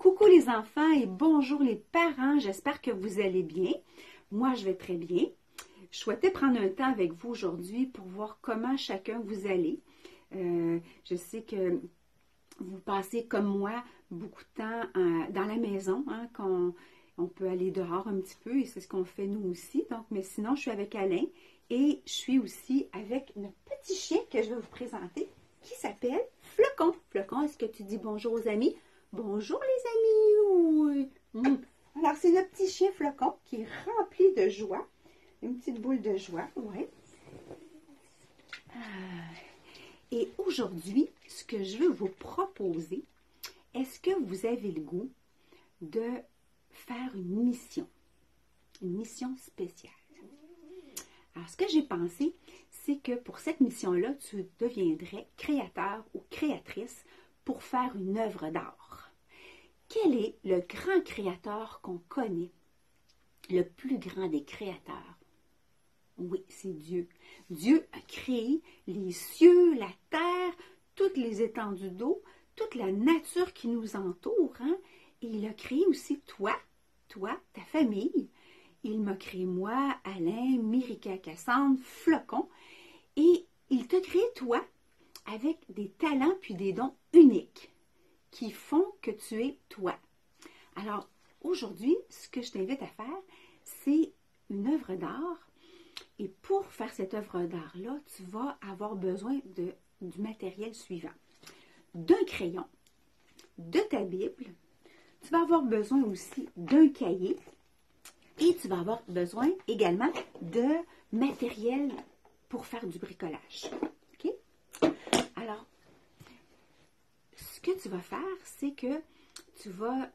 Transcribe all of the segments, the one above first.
Coucou les enfants et bonjour les parents, j'espère que vous allez bien. Moi, je vais très bien. Je souhaitais prendre un temps avec vous aujourd'hui pour voir comment chacun vous allez. Je sais que vous passez comme moi beaucoup de temps dans la maison, hein, on peut aller dehors un petit peu et c'est ce qu'on fait nous aussi. Donc, mais sinon, je suis avec Alain et je suis aussi avec notre petit chien que je vais vous présenter qui s'appelle Flocon. Flocon, est-ce que tu dis bonjour aux amis? Bonjour les amis! Oui. Alors, c'est notre petit chien Flocon qui est rempli de joie. Une petite boule de joie, oui. Et aujourd'hui, ce que je veux vous proposer, est-ce que vous avez le goût de faire une mission spéciale? Alors, ce que j'ai pensé, c'est que pour cette mission-là, tu deviendrais créateur ou créatrice pour faire une œuvre d'art. Quel est le grand créateur qu'on connaît? Le plus grand des créateurs? Oui, c'est Dieu. Dieu a créé les cieux, la terre, toutes les étendues d'eau, toute la nature qui nous entoure. Hein? Et il a créé aussi toi, ta famille. Il m'a créé moi, Alain, Myrika, Cassandre, Flocon. Et il t'a créé toi avec des talents puis des dons uniques qui font que tu es toi. Alors, aujourd'hui, ce que je t'invite à faire, c'est une œuvre d'art. Et pour faire cette œuvre d'art-là, tu vas avoir besoin du matériel suivant. D'un crayon, de ta Bible, tu vas avoir besoin aussi d'un cahier et tu vas avoir besoin également de matériel pour faire du bricolage. OK? Alors, ce que tu vas faire, c'est que tu vas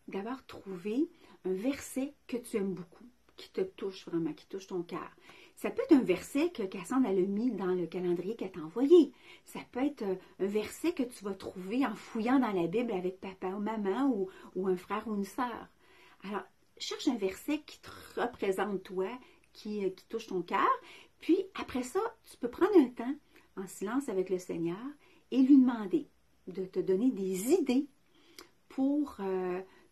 d'abord trouver un verset que tu aimes beaucoup, qui te touche vraiment, qui touche ton cœur. Ça peut être un verset que Cassandre a mis dans le calendrier qu'elle t'a envoyé. Ça peut être un verset que tu vas trouver en fouillant dans la Bible avec papa ou maman ou un frère ou une sœur. Alors, cherche un verset qui te représente toi, qui touche ton cœur. Puis, après ça, tu peux prendre un temps en silence avec le Seigneur et lui demander de te donner des idées pour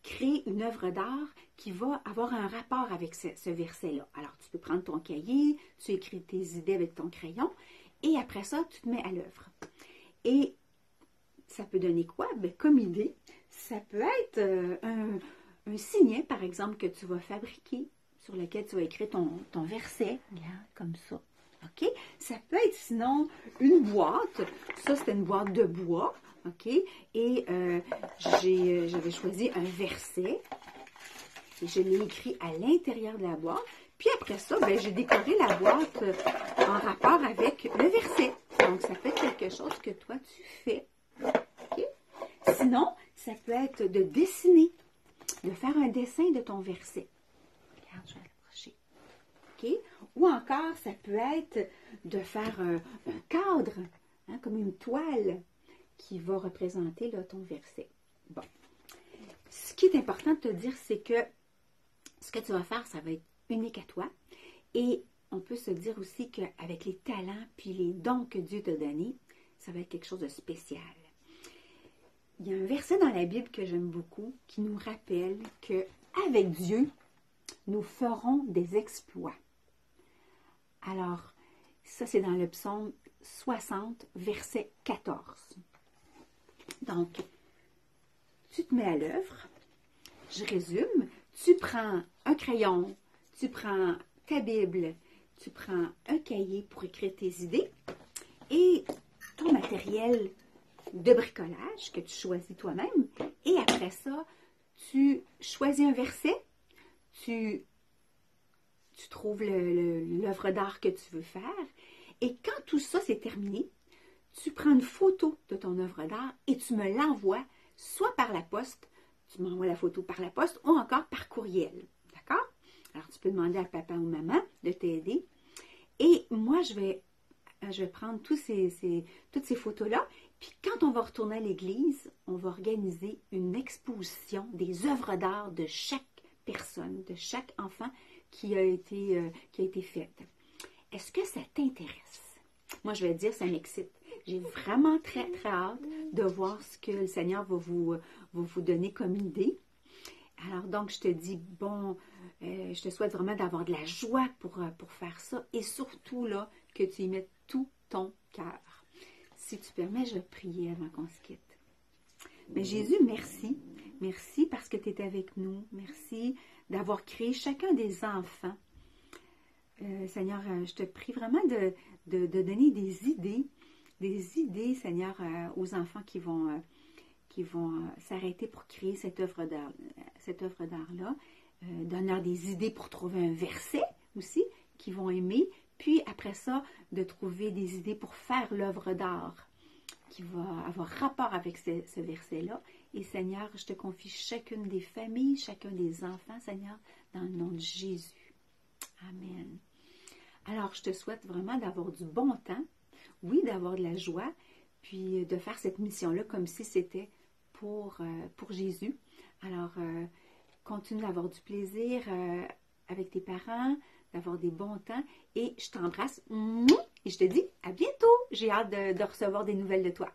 créer une œuvre d'art qui va avoir un rapport avec ce verset-là. Alors, tu peux prendre ton cahier, tu écris tes idées avec ton crayon et après ça, tu te mets à l'œuvre. Et ça peut donner quoi? Bien, comme idée, ça peut être un signet, par exemple, que tu vas fabriquer, sur lequel tu vas écrire ton verset, comme ça. OK? Ça peut être sinon une boîte. Ça, c'est une boîte de bois. OK? Et j'avais choisi un verset. Et je l'ai écrit à l'intérieur de la boîte. Puis après ça, ben, j'ai décoré la boîte en rapport avec le verset. Donc, ça peut être quelque chose que toi, tu fais. OK? Sinon, ça peut être de dessiner, de faire un dessin de ton verset. Regarde, je vais l'approcher. OK? Ou encore, ça peut être de faire un cadre, hein, comme une toile qui va représenter là, ton verset. Bon. Ce qui est important de te dire, c'est que ce que tu vas faire, ça va être unique à toi. Et on peut se dire aussi qu'avec les talents puis les dons que Dieu t'a donnés, ça va être quelque chose de spécial. Il y a un verset dans la Bible que j'aime beaucoup qui nous rappelle qu'avec Dieu, nous ferons des exploits. Alors, ça c'est dans le psaume 60, verset 14. Donc, tu te mets à l'œuvre. Je résume. Tu prends un crayon, tu prends ta Bible, tu prends un cahier pour écrire tes idées et ton matériel de bricolage que tu choisis toi-même. Et après ça, tu choisis un verset, tu trouves l'œuvre d'art que tu veux faire. Et quand tout ça c'est terminé, tu prends une photo de ton œuvre d'art et tu me l'envoies soit par la poste, tu m'envoies la photo par la poste ou encore par courriel. D'accord? Alors, tu peux demander à papa ou maman de t'aider. Et moi, je vais prendre toutes ces photos-là. Puis quand on va retourner à l'église, on va organiser une exposition des œuvres d'art de chaque personne, de chaque enfant qui a été faite. Est-ce que ça t'intéresse? Moi, je vais dire, ça m'excite. J'ai vraiment très, très hâte de voir ce que le Seigneur va vous donner comme idée. Alors donc, je te dis, bon, je te souhaite vraiment d'avoir de la joie pour faire ça et surtout, là, que tu y mettes tout ton cœur. Si tu permets, je vais prier avant qu'on se quitte. Mais Jésus, merci. Merci parce que tu es avec nous. Merci d'avoir créé chacun des enfants. Seigneur, je te prie vraiment de donner des idées, Seigneur, aux enfants qui vont s'arrêter pour créer cette œuvre d'art-là. Donne-leur des idées pour trouver un verset aussi qu'ils vont aimer. Puis après ça, de trouver des idées pour faire l'œuvre d'art qui va avoir rapport avec ce verset-là. Et Seigneur, je te confie chacune des familles, chacun des enfants, Seigneur, dans le nom de Jésus. Amen. Alors, je te souhaite vraiment d'avoir du bon temps, oui, d'avoir de la joie, puis de faire cette mission-là comme si c'était pour Jésus. Alors, continue d'avoir du plaisir avec tes parents, d'avoir des bons temps, et je t'embrasse, et je te dis à bientôt. J'ai hâte de recevoir des nouvelles de toi.